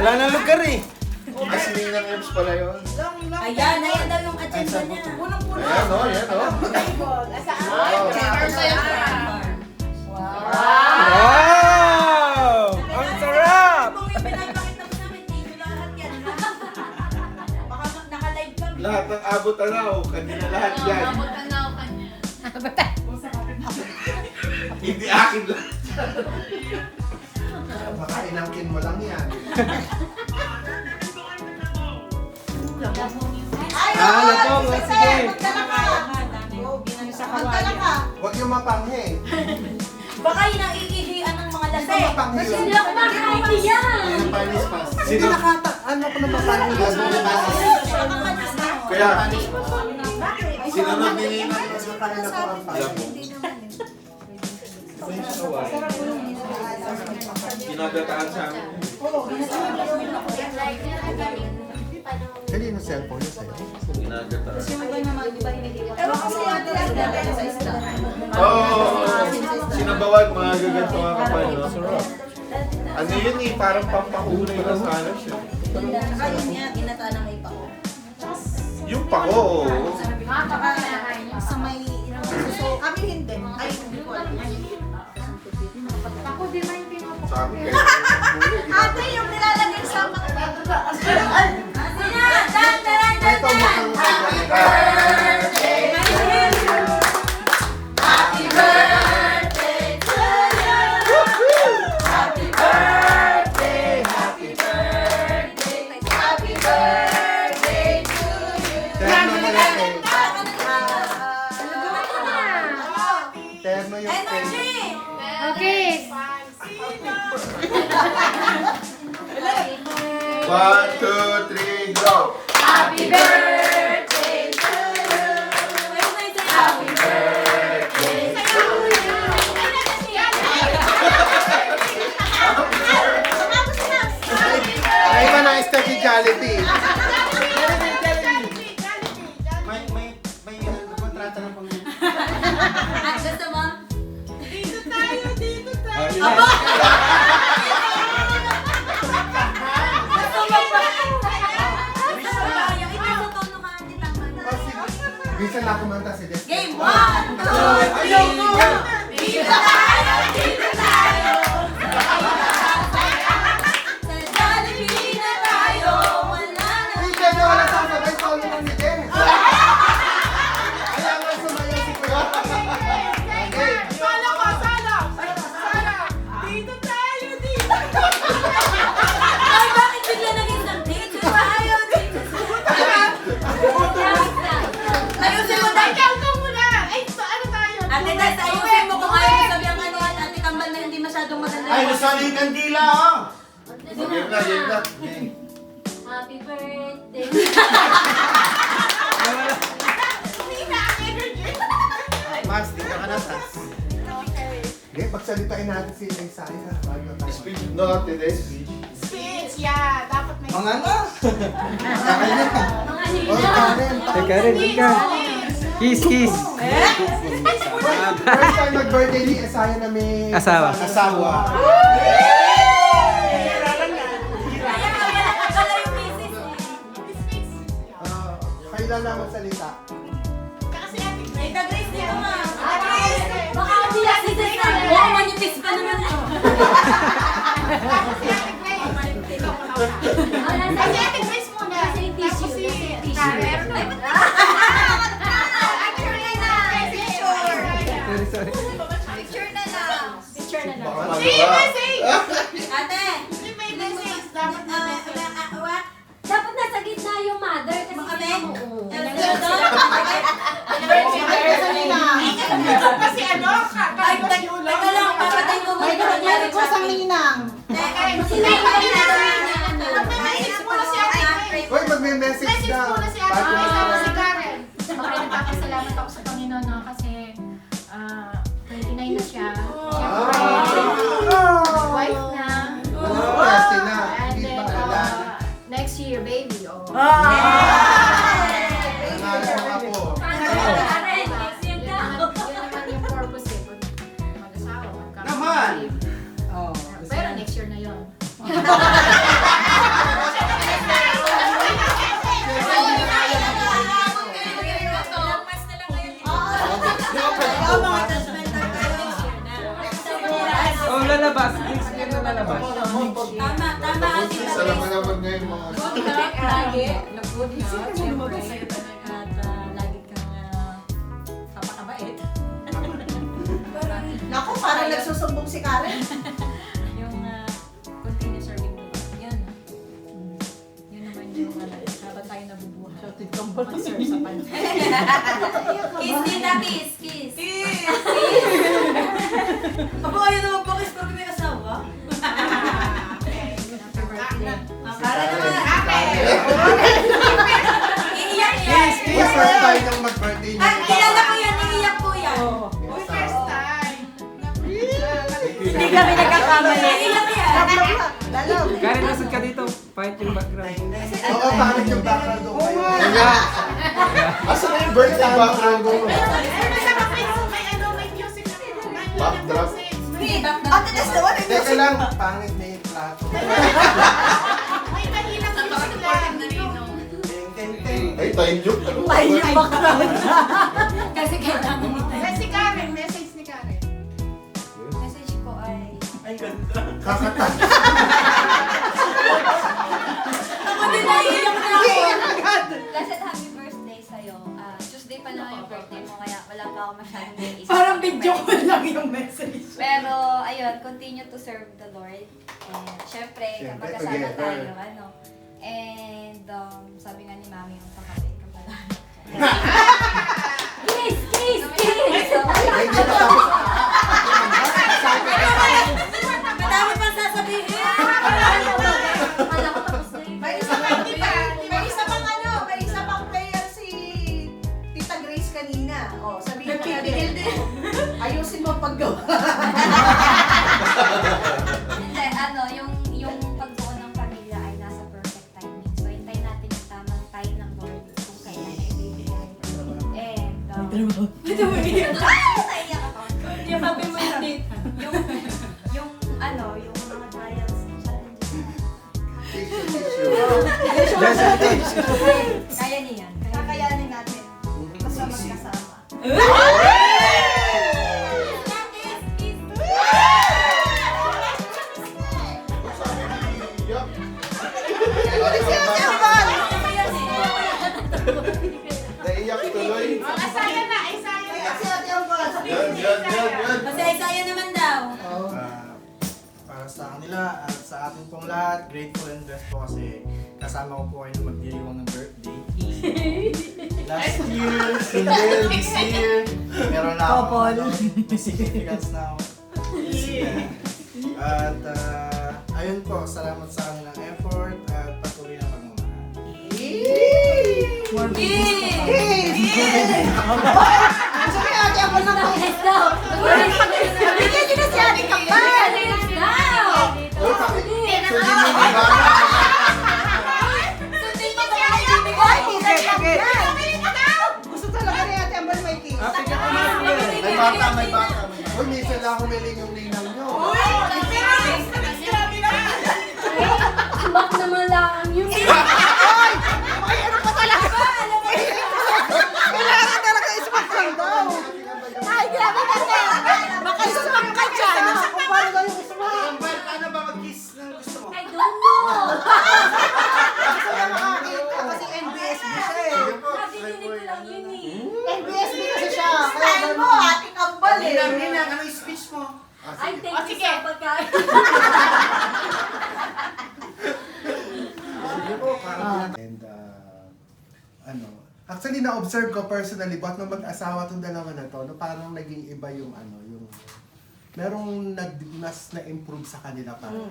Wala na lugar eh. Kasi Ninang Ems pala yun. Ayan daw yung agenda niya. Ayan o, ayan o. Wow! Ang sarap! Kung yung pinapakita mo sa amin, dito lahat yan. Baka naka-live kami. Lahat ng abot alaw, kanina lahat yan. Tanaw kanya. Hindi akin lang. Baka inangkin mo lang yan. Labong, sige. Magdala ka. Huwag yung mapanghe. Baka yun ang iihian ng mga Hindi lasing. mapanghe yun. Hindi ako makakain yan. Yung panis pas. Sino? Ano ko na mapanghe yun? Kaya, sinunod ni Ninang Ems na kanina ko ang panis. Ginagataan sa amin. Kanina cellphone niya sa'yo? Ginagataan. Ewan ko sa'yo, sa isla. Oo, sinabawan mga gaganto mga kapal, no? Ano yun eh, parang pampahuli na sana siya. Saka yun niya, ginataan na may pako. Yung pako, oo. Sa may suso. Kami hindi. Ay, hindi ko alam. Ako di ba yung pinapakita? Sabi kayo, huli, Ate, yung nilalagay sa mga ito mukhang Happy birthday to you. Happy birthday, happy birthday, happy birthday to you. terno mo yan eh. Terno yung Energy! Okay. 1, 2, 3, go! Happy birthday to you. Happy Ay ba na-start si Jollibee? May kontrata na pang... Gusto mo? Gusto mo ba? Yung ito sa tono ka natin naman. Bisa na kumanta si Des. Game 1, 2, 3, dito tayo, dito tayo. Sa Jollibee na tayo, wala na. Hindi na wala sasabay, solo lang ni Des. Ayaw mo sumayaw si Kuya. Okay. Ay, bakit bigla naging dito tayo, dito tayo. Ayusin mo dahil. Ate Des, ayusin mo kung ayaw mo sabi ang ano at ate kambal na hindi masyadong maganda. Ay, nasaan yung kandila, oh? Game na, game na. Happy birthday. Mas, di ka nasas. Okay, pagsalitain natin si Isaiah. Bago tayo. Speech, no, Tede, speech. Mga ano? Mga Oh, nila. Karen. Teka rin, teka. Kiss, kiss. First time nag-birthday ni Isaiah na may Asawa. Asawa. Kaya wala ka pala yung misis eh. Kayo lang lang magsalita. Tita Grace, dito nga. Ate Grace, baka umiyak si Des na. Oo, manipis pa naman eh. Kasi ate Grace muna. Kasi yung tissue. Kasi yung tissue. Sorry, sorry. Picture na lang. Picture na lang. Baka magawa. Ate, Dapat nasa gitna yung mother. Kasi Kami? Oo. Ay, teka lang, papatay mo muna yung nangyari sa akin. Sila yung Uy, magme-message na. Bago mag- Okay, nagpapasalamat ako sa Panginoon no, kasi 29 na siya. Wife na. Pwede na. And Hindi then, pa kailan. next year, baby. Oh. Nangalan mo ako. Yun naman yung purpose eh. Pag mag-asawa, Naman! Pero next year na yun. lumalabas. Next year na lalabas. Tama, Ate Sa laman Grace. naman ngayon mga... Good health lagi. Good health. Siyempre. At lagi kang papakabait. Naku, parang nagsusumbong si Karen. Yung continue serving the Lord. Yun. Yun naman yung habang tayo nabubuhay. Mag-serve sa Panginoon. Kiss, Tita, kiss, kiss. Aba, ayaw naman po kiss pag may asawa. Para naman. Iiyak yan. Yes, first time yung mag-birthday niya. Ay, kilala ko yan. Iiyak po yan. Yes, First time. Hindi kami nagkakamali. Iiyak yan. Lalo. Karen, nasad ka dito. Fight yung background. Oo, pangit yung background doon. Kaya, asa na yung birthday background ko? May music na rin. Backdrop. Ate, that's the one. Teka lang, pangit na yung plato. May mahilang music lang. Ay, time joke. Ay, yung background. Kasi kailangan mo tayo. Si Karen, message ni Karen. Message ko ay... Kakata. Ako din naiiyak na ako. Blessed happy birthday sa'yo. Tuesday pa lang yung birthday mo, kaya wala pa ako masyadong naisip. Parang video ko lang yung message. Pero, ayun, continue to serve the Lord. And, syempre, kapag kasama together. tayo, ano. And, sabi nga ni Mami yung pakape kapag Kiss, kiss, kiss. Ay, hindi na tapos. Madami pang sasabihin. Akala ko tapos na yun. May isa pang, di ba? May isa pang ano, may isa pang player si Tita Grace kanina. O, sabihin mo Nagpipigil natin. din. Ayusin mo ang paggawa. Hindi, ano, yung pagbuo ng pamilya ay nasa perfect timing. So, hintayin natin yung tamang time ng Lord kung kailan ay bibigay. And, naiyak ako. Yung happy mo yung date. Yung, ano, yung mga trials, challenges na. Kaya niyan. Kakayanin natin. Basta magkasama. Naiyak tuloy. Asaya na, asaya na. Kasi ate ang bata. Yan. Masaya naman daw. Para sa kanila at sa ating pong lahat, grateful and blessed po kasi kasama ko po kayo na magdiriwang ng birthday. Last year, single, this year, meron na ako may significance na ako. At ayun po, salamat sa kanilang effort at patuloy na pagmamahal. Sabi ate ako na po. Kiss daw. Bigyan niyo na si ate kapal. Kiss daw. Sundin mo ba yung ibibigay? Sige. Gusto talaga ni ate Ambal may cake. May bata, may bata. Uy, minsan lang ako may linyong-linang nyo. Bak naman lang yun. Ay, ano pa talaga? Kailangan talaga ismak lang daw. Ay, grabe kasi. Baka ismak ka dyan. Kung paano daw yung ismak. Paano ba mag-kiss ng gusto mo? I don't know. Gusto niya makakita kasi NBSB siya eh. Nadidinig ko lang yun eh. NBSB kasi siya. Style mo, ating Ambal eh. Ninang, ano yung speech mo? Ay, thank you sa pagkain. Sige po, parang and ano, actually na-observe ko personally, ba't nung mag-asawa tong dalawa na to, no, parang naging iba yung ano, yung merong mas na-improve sa kanila parang.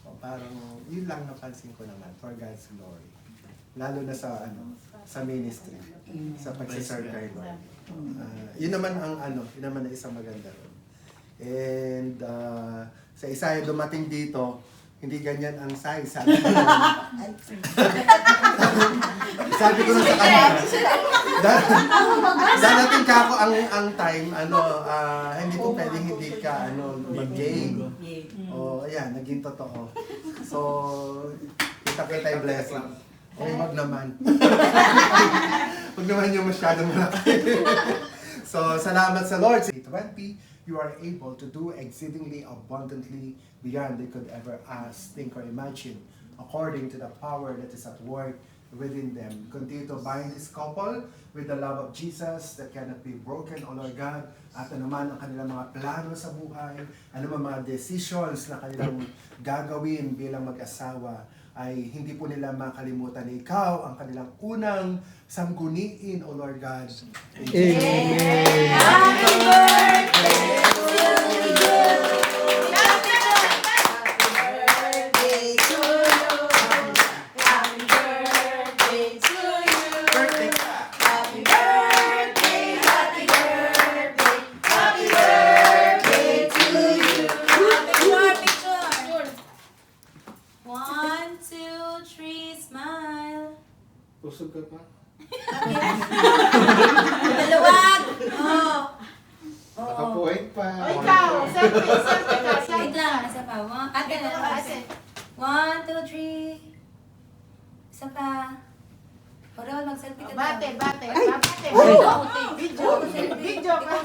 O, parang yun lang napansin ko naman for God's glory. Lalo na sa ano, sa ministry, sa pagsiserve kay Lord. Yun naman ang ano, yun naman ang isang maganda ron. And sa isa yung dumating dito, hindi ganyan ang size. Sabi ko na sa kanya. Darating ka ako ang time, ano, hindi po pwedeng hindi ka ano, mag-game. O, ayan, naging totoo. So, kita-kita yung blessing. Okay, wag naman. Wag naman yung masyadong malaki. So, salamat sa Lord. 20, you are able to do exceedingly abundantly beyond they could ever ask, think, or imagine, according to the power that is at work within them. Continue to bind this couple with the love of Jesus that cannot be broken, O Lord God. At ano man ang kanilang mga plano sa buhay, ano man mga decisions na kanilang gagawin bilang mag-asawa, ay hindi po nila makalimutan na ikaw ang kanilang unang sangguniin, O Lord God. Amen. Happy birthday to you. Birthday ka! Happy birthday, happy birthday, happy birthday to you. Picture. 1, 2, 3, smile. Pusog ka pa? Maluwag. Oh. Naka-point pa. O ikaw, selfie ka, Wait selfie. lang, isa pa. Ate, Ate. 1, 2, 3. Isa pa. Parang mag-selfie ka daw. Bate, bate, bate. Video, video ka.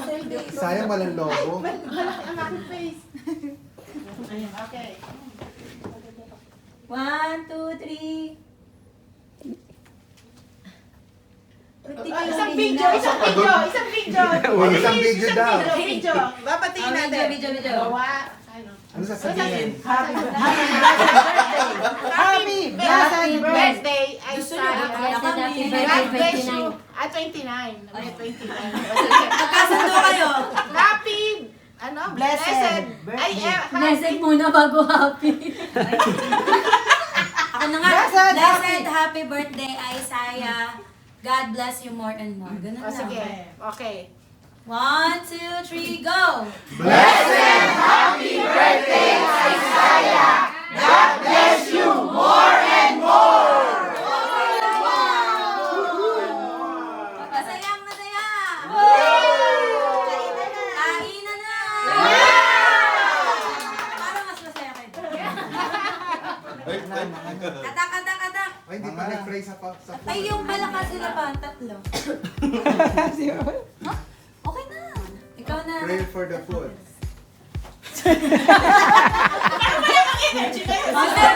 Sayang walang logo. Malaki ang aking face. Okay. 1, 2, 3. Isang video, isang video, isang video. Isang video daw. Video. Babatiin natin. Video. Gawa. Ano sasabihin? Happy blessed birthday, Isaiah. Happy God bless you. 29. May 29. Magkasundo kayo. Happy, blessed. Blessed muna bago happy. Ako na nga. Blessed happy birthday, Isaiah. God bless you more and more. Ganun O lang. sige, okay. 1, 2, 3, go! Masayang masaya! Kainan na! Parang mas masaya kayo. Atak! Ay, hindi pa nag-pray sa Ay, yung malakas sila pa, tatlo. Okay na. Ikaw na. Pray for the food. Master,